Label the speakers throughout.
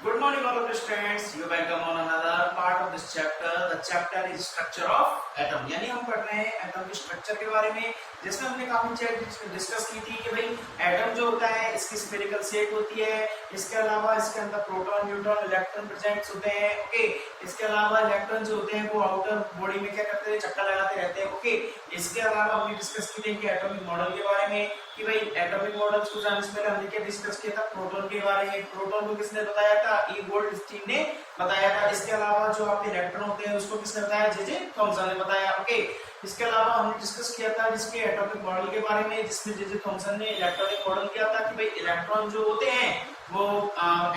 Speaker 1: Good morning, all of the students. You welcome on another part of this chapter. The chapter is structure of atom. यानी हम पढ़ रहे हैं atom के structure के बारे में, जिसमें हमने काफी चीजें डिस्कस की थी कि भाई एटम जो होता है इसकी स्फेरिकल शेप होती है। इसके अलावा इसके अंदर प्रोटॉन, न्यूट्रॉन, इलेक्ट्रॉन प्रेजेंट्स होते हैं। ओके, इसके अलावा इलेक्ट्रॉन जो होते हैं वो आउटर बॉडी में क्या करते हैं, चक्कर लगाते रहते हैं। ओके, इसके अलावा हमने डिस्कस की थी कि एटॉमिक मॉडल के बारे में कि भाई एटॉमिक मॉडल्स को जानने से पहले हमने क्या डिस्कस किया था, प्रोटॉन के बारे में। प्रोटॉन को किसने बताया था? ई गोल्डस्टीन ने बताया था। इसके अलावा जो आपके इलेक्ट्रॉन होते हैं उसको किसने बताया? जे थॉमसन ने बताया। ओके, इसके अलावा हमने डिस्कस किया था जिसके एटॉमिक मॉडल के बारे में, जिसमें जे थॉमसन ने इलेक्ट्रॉनिक मॉडल किया था कि भाई इलेक्ट्रॉन जो होते हैं वो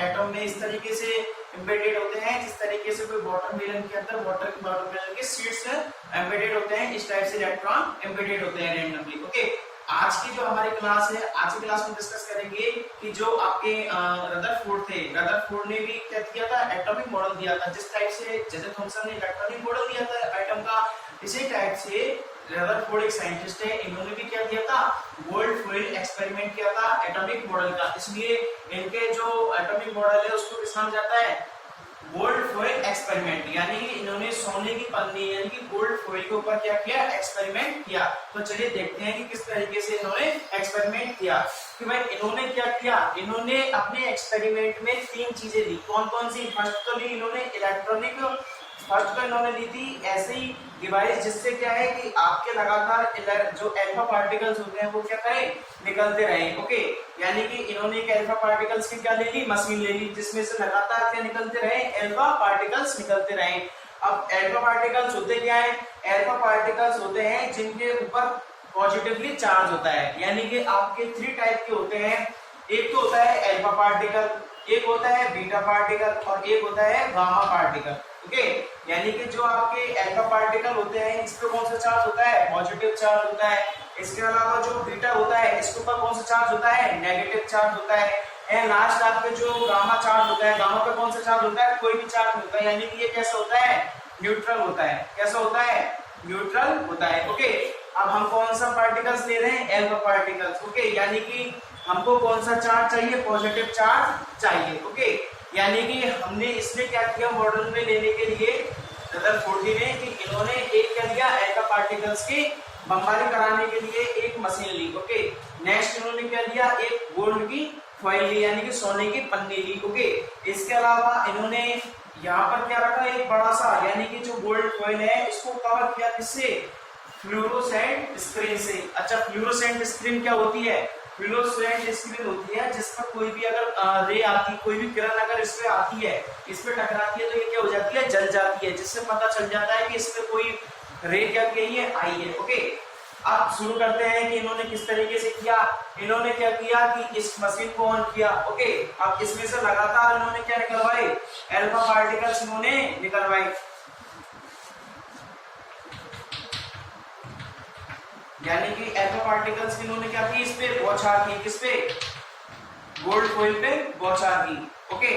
Speaker 1: एटम में इस तरीके से एम्बेडेड होते हैं जिस तरीके से कोई वाटरमेलन के अंदर वाटरमेलन के सीड्स एम्बेडेड होते हैं, इस टाइप से इलेक्ट्रॉन एम्बेडेड होते हैं रैंडमली। ओके, आज की जो हमारी क्लास है, आज की क्लास में डिस्कस करेंगे कि जो आपके रदरफोर्ड थे, रदरफोर्ड ने भी क्या किया था, एटॉमिक मॉडल दिया था। जिस टाइप से जे थॉमसन ने इलेक्ट्रॉनिक मॉडल दिया था एटम का, इसी टाइप से रदरफोर्ड एक साइंटिस्ट है, इन्होंने भी क्या किया था, गोल्ड फॉइल एक्सपेरिमेंट किया था एटॉमिक मॉडल का। इसलिए इनके जो एटॉमिक मॉडल है उसको किस नाम जाता है, गोल्ड फॉइल एक्सपेरिमेंट। यानी कि इन्होंने सोने की पन्नी यानी कि गोल्ड फॉइल के ऊपर क्या किया, एक्सपेरिमेंट किया। तो चलिए देखते हैं कि किस तरीके से इन्होंने एक्सपेरिमेंट किया। कि भाई इन्होंने क्या किया, इन्होंने अपने एक्सपेरिमेंट में तीन चीजें ली। कौन कौन सी? फर्स्ट तो ली इन्होंने इलेक्ट्रॉनिक, फर्स्ट तो इन्होंने ली थी ऐसी डिवाइस जिससे क्या है कि आपके लगातार जो अल्फा पार्टिकल्स होते हैं वो क्या करें, निकलते रहे। ओके, यानी कि इन्होंने एक अल्फा पार्टिकल्स की क्या ले ली, मशीन ले ली, जिसमें से लगातार क्या निकलते रहे, अल्फा पार्टिकल्स निकलते रहे। अब अल्फा पार्टिकल्स होते क्या है? अल्फा पार्टिकल्स होते हैं जिनके ऊपर पॉजिटिवली चार्ज होता है। यानी कि आपके थ्री टाइप के होते हैं। एक तो होता है अल्फा पार्टिकल, एक होता है बीटा पार्टिकल और एक होता है गामा पार्टिकल। ओके, यानी कि जो आपके अल्फा पार्टिकल होते हैं इस पे कौन सा चार्ज होता है, पॉजिटिव चार्ज होता है। इसके अलावा जो बीटा होता है इसके ऊपर कौन सा चार्ज होता है, नेगेटिव चार्ज होता है। एंड लास्ट आपके जो गामा चार्ज होता है, गामा पे कौन सा चार्ज होता है, कोई भी चार्ज नहीं होता है। यानी कि ये कैसा होता है, न्यूट्रल होता है। कैसा होता है, न्यूट्रल होता है। ओके, अब हम कौन सा पार्टिकल्स ले रहे हैं, अल्फा पार्टिकल्स। ओके, यानी कि हमको कौन सा चार्ज चाहिए, पॉजिटिव चार्ज चाहिए। ओके, यानी कि हमने इसमें क्या किया, मॉडल में लेने के लिए रदरफोर्ड ने कि इन्होंने एक क्या दिया, अल्फा पार्टिकल्स की बमबारी कराने के लिए एक मशीन ली। ओके, नेक्स्ट इन्होंने क्या लिया, एक गोल्ड की फॉइल ली यानी कि सोने की पन्नी ली। ओके, इसके अलावा इन्होंने यहाँ पर क्या रखा, एक बड़ा सा यानी कि जो गोल्ड फॉइल है इसको कवर किया किससे, फ्लोरोसेंट स्क्रीन से। अच्छा, फ्लोरोसेंट स्क्रीन क्या होती है, फ्लोरोसेंट स्क्रीन होती है जिस पर कोई भी अगर रे आती, कोई भी किरण अगर इस पे आती है, इस पे टकराती है तो ये क्या हो जाती है, जल जाती है, जिससे पता चल जाता है कि इस पे कोई रे क्या की है, आई है। ओके, अब शुरू करते हैं कि इन्होंने किस तरीके से किया। इन्होंने क्या किया कि इस मशीन को ऑन किया। ओके, अब इसमें से लगातार इन्होंने क्या निकलवाए, अल्फा पार्टिकल्स इन्होंने निकलवाए। यानी कि अल्फा पार्टिकल्स इन्होंने क्या की, इस पे बौछार की, किस पे, गोल्ड फॉइल पे बौछार की। ओके,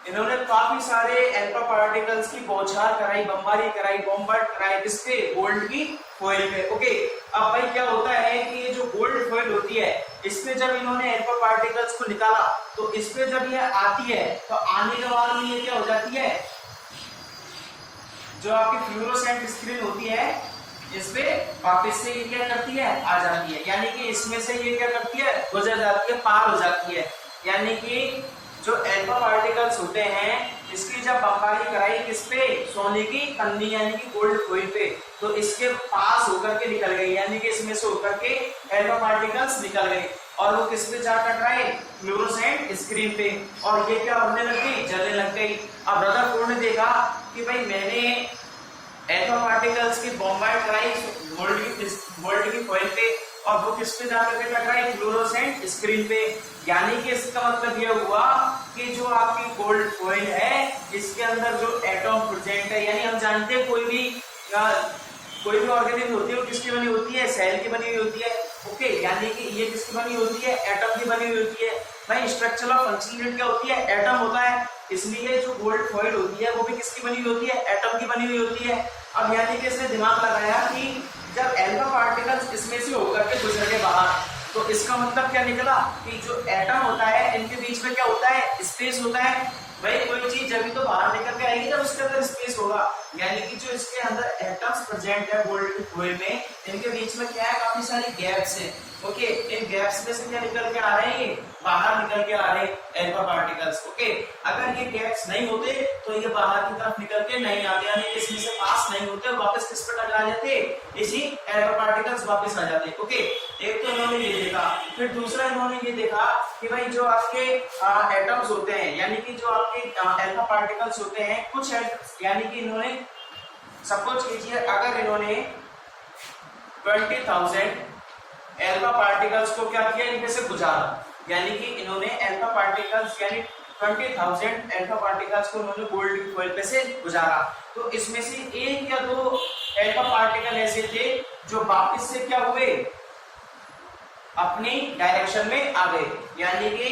Speaker 1: इन्होंने काफी सारे अल्फा पार्टिकल्स की बौछार कराई, बमबारी कराई, बॉम्बार्ड कराई, किस पे, गोल्ड की फॉइल पे। ओके, अब भाई क्या होता है कि ये जो गोल्ड फॉइल होती है इसमें जब इन्होंने अल्फा पार्टिकल्स को निकाला तो इस पे जब ये आती है तो आने के बाद में ये क्या हो जाती है, जो आपकी फ्लोरोसेंट स्क्रीन होती है इस पे वापस से ये क्या करती है, आ जाती है। यानी कि इसमें से ये क्या करती है, गुजर जाती है, पार हो जाती है। यानी कि जो अल्फा पार्टिकल्स होते हैं इसकी जब बमबारी कराई किस पे, सोने की पन्नी यानी कि गोल्ड फॉइल पे, तो इसके पास होकर के निकल गई। यानी कि इसमें से होकर के अल्फा पार्टिकल्स निकल गए और वो किस पे जा टकराए, फ्लोरोसेंट स्क्रीन पे, और ये क्या होने लग गई, जलने लग गई। अब रदरफोर्ड ने देखा कि भाई मैंने अल्फा पार्टिकल्स की बॉम्बार्ड कराई गोल्ड की फॉइल पे और वो किस पे जाकर के टकराई, फ्लोरोसेंट स्क्रीन पे। यानी कि इसका मतलब यह हुआ कि जो आपकी गोल्ड फॉइल है इसके अंदर जो एटॉम प्रेजेंट है, यानी हम जानते हैं कोई भी ऑर्गेनिज्म होती है वो किसकी बनी होती है, सेल की बनी हुई होती है। ओके, यानी कि ये किसकी बनी होती है, एटम की बनी हुई होती है। भाई स्ट्रक्चर ऑफ फंक्शनल यूनिट क्या होती है, एटम होता है। इसलिए जो गोल्ड फॉइल होती है वो भी किसकी बनी हुई होती है, एटम की बनी हुई होती है। अब यानी कि इसने दिमाग लगाया कि जब अल्फा पार्टिकल्स इसमें से होकर के गुजर के बाहर तो इसका मतलब क्या निकला कि जो एटम होता है इनके बीच में क्या होता है, स्पेस होता है। भाई कोई चीज जब तो बाहर निकल के आएगी जब उसके अंदर स्पेस होगा, यानी कि जो इसके अंदर एटम्स प्रेजेंट है गोल्ड फॉइल में, इनके बीच में क्या है, काफी सारी गैप्स हैं। ओके, इन गैप्स में से क्या निकल के आ रहे हैं, ये बाहर निकल के आ रहे हैं अल्फा पार्टिकल्स। ओके, अगर ये गैप्स नहीं होते तो ये बाहर की तरफ निकल के नहीं आते, यानी कि इसमें से पास नहीं होते, वापस किस पर टकरा जाते, इसी अल्फा पार्टिकल्स वापस आ जाते। ओके, एक तो इन्होंने ये देखा, फिर दूसरा इन्होंने ये देखा कि भाई जो आपके एटम्स होते हैं, यानी कि जो आपके अल्फा पार्टिकल्स होते हैं, कुछ यानी कि इन्होंने सपोज कीजिए अगर इन्होंने 20,000 अल्फा पार्टिकल्स को क्या किया, इनमें से गुजारा, यानी कि इन्होंने अल्फा पार्टिकल्स यानी 20,000 अल्फा पार्टिकल्स को उन्होंने गोल्ड की फॉइल पे से गुजारा, तो इसमें से एक या दो अल्फा पार्टिकल ऐसे थे जो वापस से क्या हुए, अपनी डायरेक्शन में आ गए, यानी कि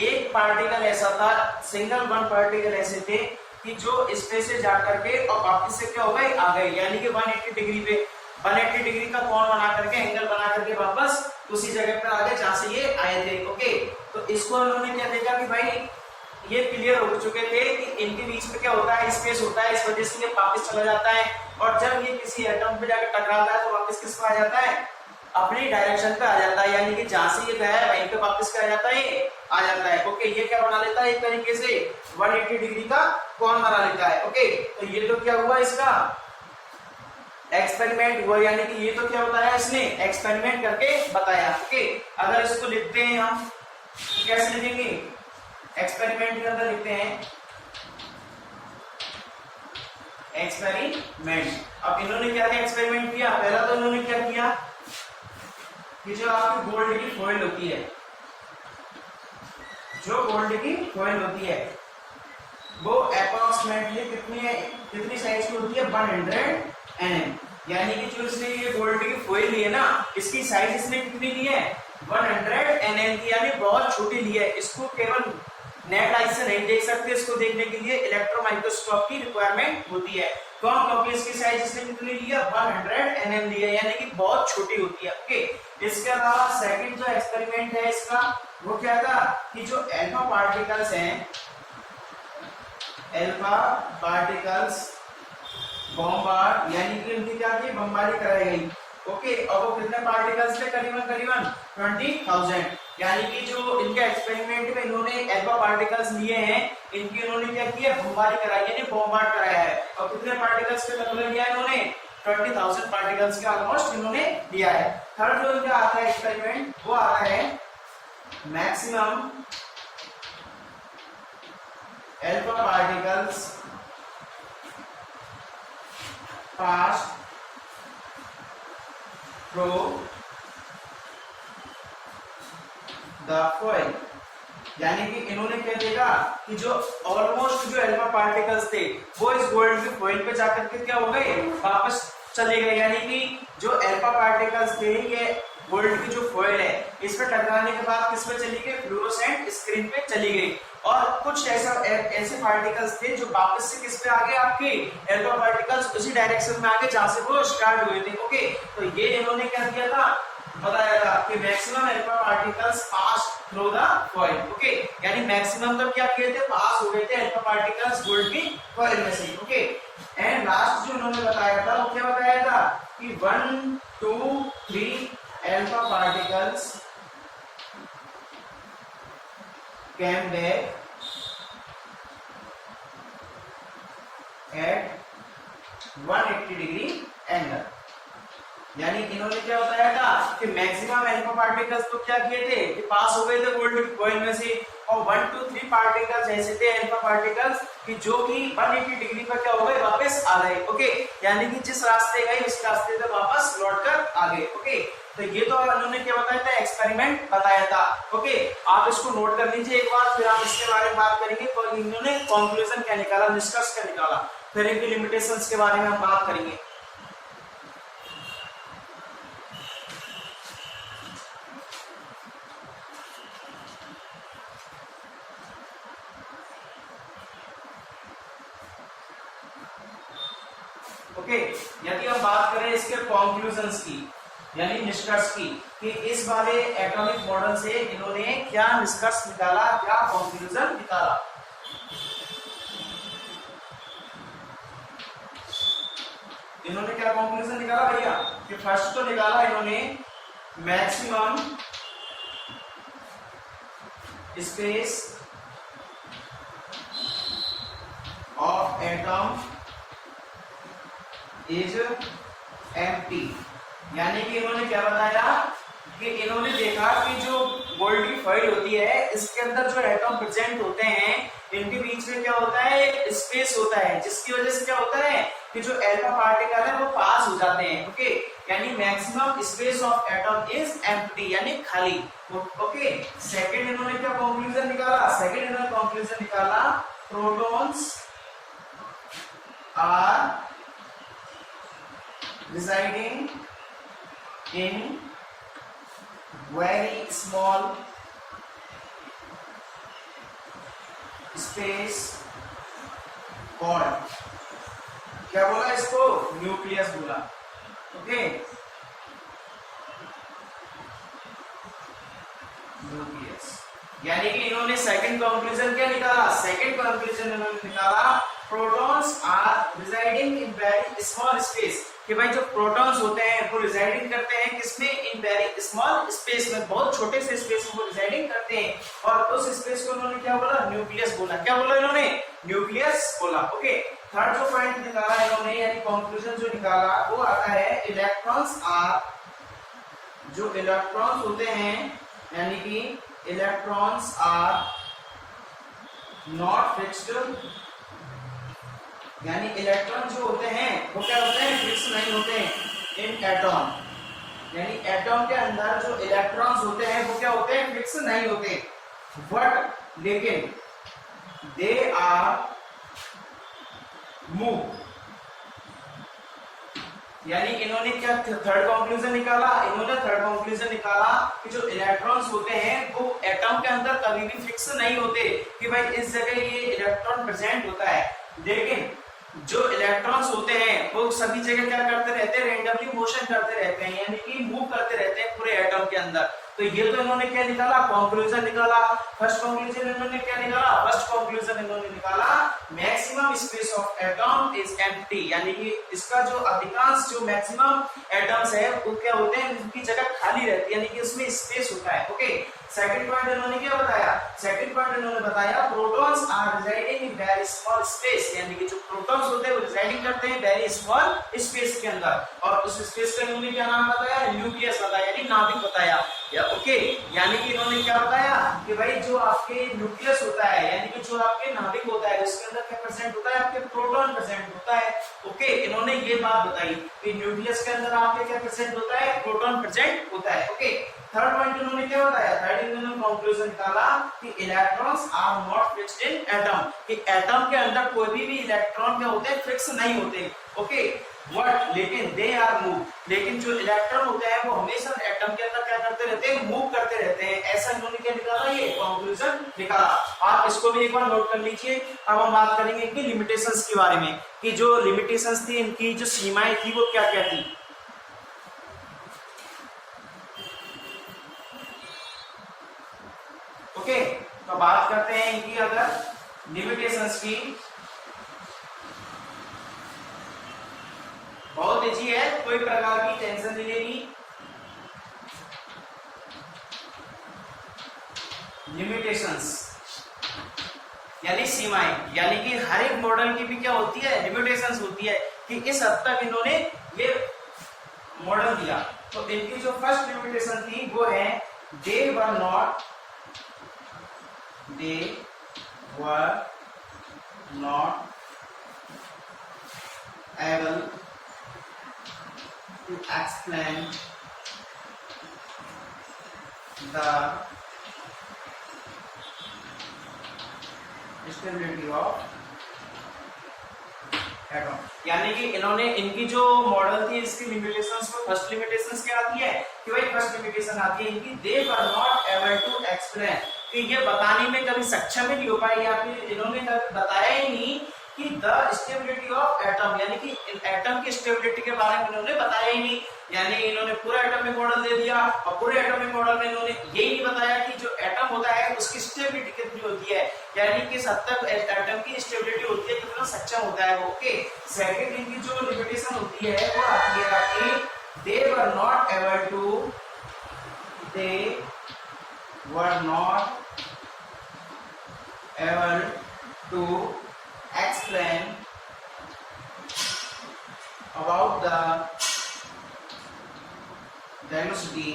Speaker 1: एक पार्टिकल ऐसा था, सिंगल वन पार्टिकल ऐसे थे कि जो स्पेस से जाकर के और वापस से क्या हो गए, आ गए, यानी कि 180 डिग्री पे 180 डिग्री का कोण बना करके, एंगल बना करके वापस उसी जगह पे आ गए जहां से ये आए थे। ओके, तो इसको उन्होंने क्या देखा कि भाई ये क्लियर हो चुके थे कि इनके बीच में क्या होता है, स्पेस होता है, इस वजह से ये वापस चला जाता है, और जब ये किसी एटम पे जाकर टकराता है तो वापस किस पर आ जाता है, अपनी डायरेक्शन पे आ जाता है, यानी कि जहां से ये गया है वहीं पे वापस क्या आ जाता है, आ जाता है। ओके, ये क्या बना लेता है, एक तरीके से 180 डिग्री का कोण बना लेता है। ओके, तो ये तो क्या हुआ, इसका एक्सपेरिमेंट हुआ, यानी कि ये तो क्या बताया, इसने एक्सपेरिमेंट करके बताया। ओके, अगर इसको लिखते हैं हम तो कैसे लिखेंगे, एक्सपेरिमेंट के अंदर लिखते हैं एक्सपेरिमेंट। अब इन्होंने क्या क्या एक्सपेरिमेंट किया, पहला तो इन्होंने क्या किया कि जो आपकी गोल्ड की फॉइल होती है, जो गोल्ड की फॉइल होती है वो अप्रोक्सीमेटली कितनी साइज की होती है, 100 mm, यानी कि जो इसने ये गोल्ड की फॉइल ली है ना, इसकी साइज इसने कितनी ली है, 100 mm की, यानी बहुत छोटी ली है। इसको केवल नेट आई से नहीं देख सकते, इसको देखने के लिए इलेक्ट्रो माइक्रोस्कोप की रिक्वायरमेंट होती है। कौन, क्योंकि इसकी साइज इसने कितनी ली है, 100 mm ली है, यानी कि बहुत छोटी होती है। ओके, इसके अलावा सेकंड जो एक्सपेरिमेंट है इसका, वो क्या था कि जो अल्फा पार्टिकल्स हैं, अल्फा पार्टिकल्स बॉम्बार्ड, यानी कि उनकी क्या थी, बमबारी कराई गई। ओके, और वो कितने पार्टिकल्स थे, करीबन 20,000, यानी कि जो इनके एक्सपेरिमेंट में इन्होंने अल्फा पार्टिकल्स लिए हैं, इनकी इन्होंने क्या किया, बमबारी कराई, यानी बॉम्बार्ड कराया है। और कितने पार्टिकल्स के लगभग लिया इन्होंने, 20,000 पार्टिकल्स के ऑलमोस्ट इन्होंने लिया है। थर्ड जो इनका आता है एक्सपेरिमेंट, वो आता है maximum alpha particles pass through the foil, यानी कि इन्होंने क्या देखा कि जो ऑलमोस्ट जो अल्फा पार्टिकल्स थे वो इस गोल्ड की फॉइल पे जाकर के क्या हो गए, वापस चले गए, यानी कि जो अल्फा पार्टिकल्स थे ये गोल्ड की जो फॉइल है इस पे टकराने के बाद किस पे चली गई, फ्लोरोसेंट स्क्रीन पे चली गई। और कुछ ऐसे पार्टिकल्स थे जो वापस से किस पे आ गए, आपके अल्फा पार्टिकल्स उसी डायरेक्शन में आ गए जहां से वो स्टार्ट हुए थे। ओके, तो ये इन्होंने क्या किया था, बताया था कि maximum alpha particles pass through the foil. Okay, यानी मैक्सिमम तक क्या किए थे, पास हो गए थे अल्फा पार्टिकल्स गोल्ड की फॉइल में से। ओके, एंड लास्ट जो उन्होंने बताया था वो क्या बताया था कि 1, 2, 3 alpha particles came back at 180 degree angle, यानी इन्होंने क्या बताया था कि मैक्सिमम अल्फा पार्टिकल्स तो क्या किए थे कि पास हो गए थे गोल्ड की फॉइल में से, और 1, 2, 3 पार्टिकल्स ऐसे थे अल्फा पार्टिकल्स कि जो कि 180 डिग्री पर क्या हो गए, वापस आ गए। ओके, यानी कि जिस रास्ते गए उस रास्ते से वापस लौटकर आ गए। ओके, तो ये तो उन्होंने क्या बताया था, एक्सपेरिमेंट बताया था। ओके, आप इसको नोट कर लीजिए एक बार, फिर हम इसके बारे में बात करेंगे। तो इन्होंने कंक्लूजन क्या निकाला, निष्कर्ष क्या निकाला, फिर इनकी लिमिटेशंस के बारे में हम बात करेंगे। ओके, यदि हम बात करें इसके कंक्लूजन्स की, यानी निष्कर्ष की कि इस वाले एटॉमिक मॉडल से इन्होंने क्या निष्कर्ष निकाला, क्या कंक्लूजन निकाला। इन्होंने क्या कंक्लूजन निकाला भैया कि फर्स्ट तो निकाला इन्होंने maximum space of atom is empty. यानी कि इन्होंने क्या बताया कि इन्होंने देखा कि जो गोल्डी फॉइल होती है इसके अंदर जो एटम प्रेजेंट होते हैं इनके बीच में क्या होता है, स्पेस होता है, जिसकी वजह से क्या होता है कि जो अल्फा पार्टिकल है वो पास हो जाते हैं। ओके, यानी maximum space of atom is empty, यानी खाली। ओके, सेकंड इन्होंने क्या कंक्लूजन निकाला, सेकंड इन्होंने कंक्लूजन निकाला protons are residing in very small space called, क्या बोला इसको, न्यूक्लियस बोला। Okay, nucleus. यानी कि इन्होंने सेकंड कंक्लूजन क्या निकाला, सेकंड कंक्लूजन इन्होंने निकाला protons are residing in very small space, कि भाई जो प्रोटॉन्स होते हैं वो रिजाइडिंग करते हैं किसमें, इन वेरी स्मॉल स्पेस में, बहुत छोटे से स्पेस में वो रिजाइडिंग करते हैं। और उस स्पेस को उन्होंने क्या बोला, न्यूक्लियस बोला। क्या बोला इन्होंने, न्यूक्लियस बोला। ओके, थर्ड जो पॉइंट निकाला इन्होंने यानी कंक्लूजन जो निकाला वो आता है इलेक्ट्रॉन्स आर, जो इलेक्ट्रॉन्स होते हैं यानी कि इलेक्ट्रॉन्स आर नॉट फिक्स्ड, यानी इलेक्ट्रॉन जो होते हैं वो क्या होते हैं, फिक्स नहीं होते हैं इन एटॉम, यानी एटॉम के अंदर जो इलेक्ट्रॉन्स होते हैं वो क्या होते हैं, फिक्स नहीं होते। बट लेकिन दे आर मूव, यानी इन्होंने क्या थर्ड कंक्लूजन निकाला, इन्होंने थर्ड कंक्लूजन निकाला कि जो इलेक्ट्रॉन्स होते हैं वो एटम के अंदर कभी भी फिक्स नहीं होते, कि भाई इस जगह ये इलेक्ट्रॉन प्रेजेंट होता है, लेकिन जो इलेक्ट्रॉन्स होते हैं वो सभी जगह क्या करते रहते हैं, रेंडमली मोशन करते रहते हैं, यानी कि मूव करते रहते हैं पूरे एटम के अंदर। तो ये तो इन्होंने क्या निकाला, कंक्लूजन निकाला। फर्स्ट कंक्लूजन इन्होंने क्या निकाला, फर्स्ट कंक्लूजन इन्होंने निकाला maximum space of atom is empty, यानी कि इसका जो अधिकांश जो मैक्सिमम एटम्स है वो क्या होते हैं, उनकी जगह खाली रहती है, यानी कि उसमें स्पेस होता है। ओके, सेकंड पॉइंट इन्होंने क्या बताया, सेकंड पॉइंट इन्होंने बताया protons are residing in very small space, यानी कि जो प्रोटॉन्स होते हैं वो रिजाइडिंग करते हैं वेरी स्मॉल स्पेस के अंदर, और उस स्पेस का इन्होंने क्या नाम बताया, न्यूक्लियस बताया, यानी नाभिक बताया। या ओके, यानी कि इन्होंने क्या बताया कि भाई जो आपके न्यूक्लियस होता है यानी कि जो आपके नाभिक होता है उसके अंदर क्या प्रेजेंट होता है, आपके प्रोटॉन प्रेजेंट होता है। ओके, इन्होंने ये बात बताई कि न्यूक्लियस के अंदर आपके क्या प्रेजेंट होता है, प्रोटॉन प्रेजेंट होता है। ओके, थर्ड पॉइंट इन्होंने क्या बताया, थर्ड इन्होंने कंक्लूजन निकाला कि electrons are not fixed in atom, कि एटम के अंदर कोई भी इलेक्ट्रॉन क्या होते हैं, फिक्स नहीं होते। ओके, बट लेकिन दे आर मूव, लेकिन जो इलेक्ट्रॉन होते हैं वो हमेशा एटम के अंदर क्या करते रहते हैं, मूव करते रहते हैं। ऐसा इन्होंने क्या निकाला, ये कंक्लूजन निकाला। आप इसको भी एक बार नोट कर लीजिए। अब हम बात करेंगे इनकी लिमिटेशंस के बारे में, कि जो लिमिटेशंस थी, इनकी जो सीमाएं थी वो क्या क्या थी। ओके, तो बात करते हैं इनकी अगर लिमिटेशंस की। बहुत इजी है, कोई प्रकार की टेंशन नहीं लेनी। लिमिटेशंस यानी सीमाएं, यानी कि हर एक मॉडल की भी क्या होती है, लिमिटेशंस होती है, कि इस हद तक इन्होंने ये मॉडल दिया। तो इनकी जो फर्स्ट लिमिटेशन थी वो है they were not able to explain the stability of atom, यानी कि इन्होंने इनकी जो मॉडल थी इसकी लिमिटेशंस में फर्स्ट लिमिटेशंस क्या आती है, कि भाई फर्स्ट लिमिटेशन आती है इनकी they were not able to explain, कि ये बताने में कभी सक्षम ही नहीं हो पाए, या फिर इन्होंने कभी बताया ही नहीं कि द स्टेबिलिटी ऑफ एटम, यानी कि एटम की स्टेबिलिटी के बारे में इन्होंने बताया ही नहीं, यानी इन्होंने पूरा एटॉमिक मॉडल दे दिया और पूरे एटॉमिक मॉडल में इन्होंने यही नहीं बताया कि जो एटम होता है उसकी स्टेबिलिटी कितनी होती है, यानी कि 70 एटम की स्टेबिलिटी होती है, कितना सक्षम होता है वो। ओके, सेकंड इनकी जो लिमिटेशन होती है वो आती है कि they were not able to explain about the velocity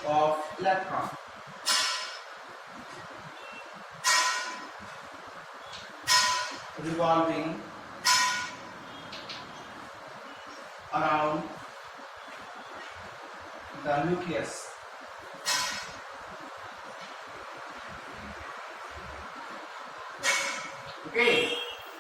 Speaker 1: of electron. Revolving around the nucleus. Okay,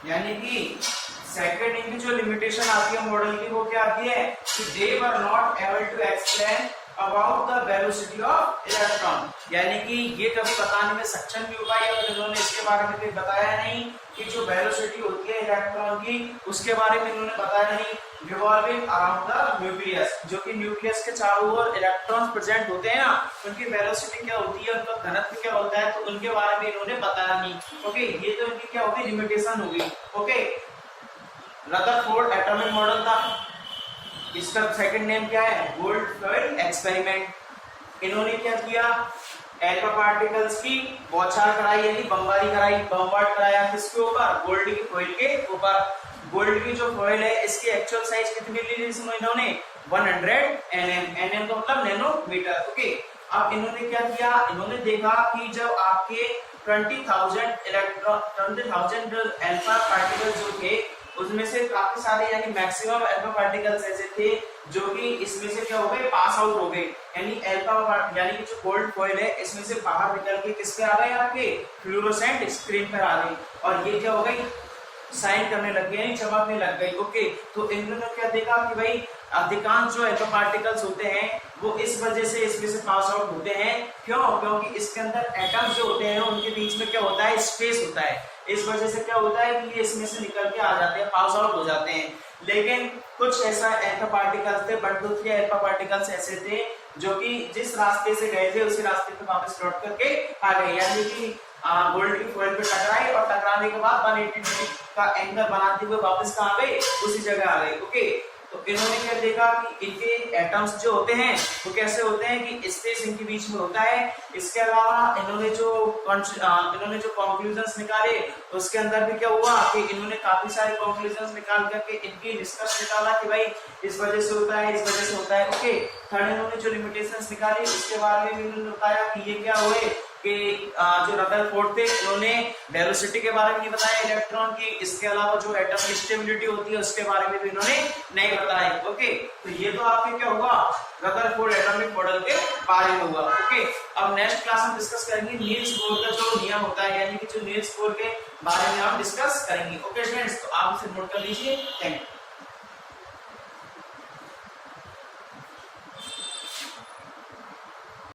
Speaker 1: यानी कि सेकंड इनकी जो लिमिटेशन आती है मॉडल की वो क्या आती है कि they were not able to explain about the velocity of electron, यानी कि ये कभी बताने में सक्षम नहीं हो पाए और इन्होंने इसके बारे में कोई बताया नहीं कि जो वेलोसिटी होती है इलेक्ट्रॉन की उसके बारे में इन्होंने बताया नहीं। रिवॉल्विंग अराउंड द न्यूक्लियस, जो कि न्यूक्लियस के चारों ओर इलेक्ट्रॉन्स प्रेजेंट होते हैं ना, उनकी वेलोसिटी क्या होती है, उनका घनत्व क्या होता है, तो उनके बारे में इन्होंने बताया नहीं। ओके, ये तो इनकी क्या होगी, लिमिटेशन होगी। ओके, रदरफोर्ड एटॉमिक मॉडल था, इसका सेकंड नेम क्या है, गोल्डफील्ड एक्सपेरिमेंट। इन्होंने क्या किया, एल्फा पार्टिकल्स की बौछार कराई, यानी बमबारी कराई, बमबार्ड कराया किसके ऊपर, गोल्ड की फॉइल के ऊपर। गोल्ड की जो फॉइल है इसकी एक्चुअल साइज कितनी ली इसमें इन्होंने 100 nm, nm का मतलब नैनोमीटर। ओके, अब इन्होंने क्या किया, इन्होंने देखा कि जब आपके 20,000 अल्फा पार्टिकल जो थे उसमें से काफी सारे यानी मैक्सिमम अल्फा पार्टिकल्स ऐसे थे जो कि इसमें से क्या हो गए, पास आउट हो गए, यानी अल्फा यानी कि जो गोल्ड फॉइल है इसमें से बाहर निकल के किस पे आ गए, आपके फ्लोरोसेंट स्क्रीन पर आ गई और ये क्या हो गई, साइन करने लग गई, चमकने लग गई। ओके, तो इन्होंने क्या देखा कि भाई अधिकांश जो अल्फा पार्टिकल्स होते हैं वो इस वजह से इसमें से पास आउट होते हैं। क्यों, क्योंकि इसके अंदर एटम्स जो होते हैं उनके बीच में क्या होता है, स्पेस होता है, इस वजह से क्या होता है कि ये इसमें से निकल के आ जाते हैं, पास आउट हो जाते हैं। लेकिन कुछ ऐसा अल्फा पार्टिकल्स थे, 1 2 3 अल्फा पार्टिकल्स ऐसे थे जो कि जिस रास्ते से गए थे उसी रास्ते पे वापस लौट करके आ गए, यानी कि गोल्ड की फॉइल पे टकराए और टकराने के बाद 180 डिग्री का एंगल बनाते हुए वापस कहाँ गए, उसी जगह आ गए। ओके, तो इन्होंने क्या देखा कि इनके एटम्स जो होते हैं वो कैसे होते हैं कि स्पेस इनके बीच में होता है। इसके अलावा इन्होंने जो कंक्लूजन्स निकाले उसके अंदर भी क्या हुआ कि इन्होंने काफी सारे कंक्लूजन्स निकाल करके इनकी निष्कर्ष निकाला कि भाई इस वजह से होता है, इस वजह से होता है। ओके, थर्ड इन्होंने जो लिमिटेशंस निकाली उसके बारे में भी इन्होंने बताया कि ये क्या हुए कि जो रदरफोर्ड थे उन्होंने वेलोसिटी के बारे में नहीं बताया इलेक्ट्रॉन की, इसके अलावा जो एटम की स्टेबिलिटी होती है उसके बारे में भी इन्होंने नहीं बताया। ओके, तो ये तो आपके क्या हुआ, रदरफोर्ड एटॉमिक मॉडल के बारे में हुआ। ओके, अब नेक्स्ट क्लास में डिस्कस करेंगे नील्स बोर का जो नियम होता है, यानी कि जो नील्स बोर के बारे में हम डिस्कस करेंगे। ओके फ्रेंड्स, तो आप इसे नोट कर लीजिए। Thank you.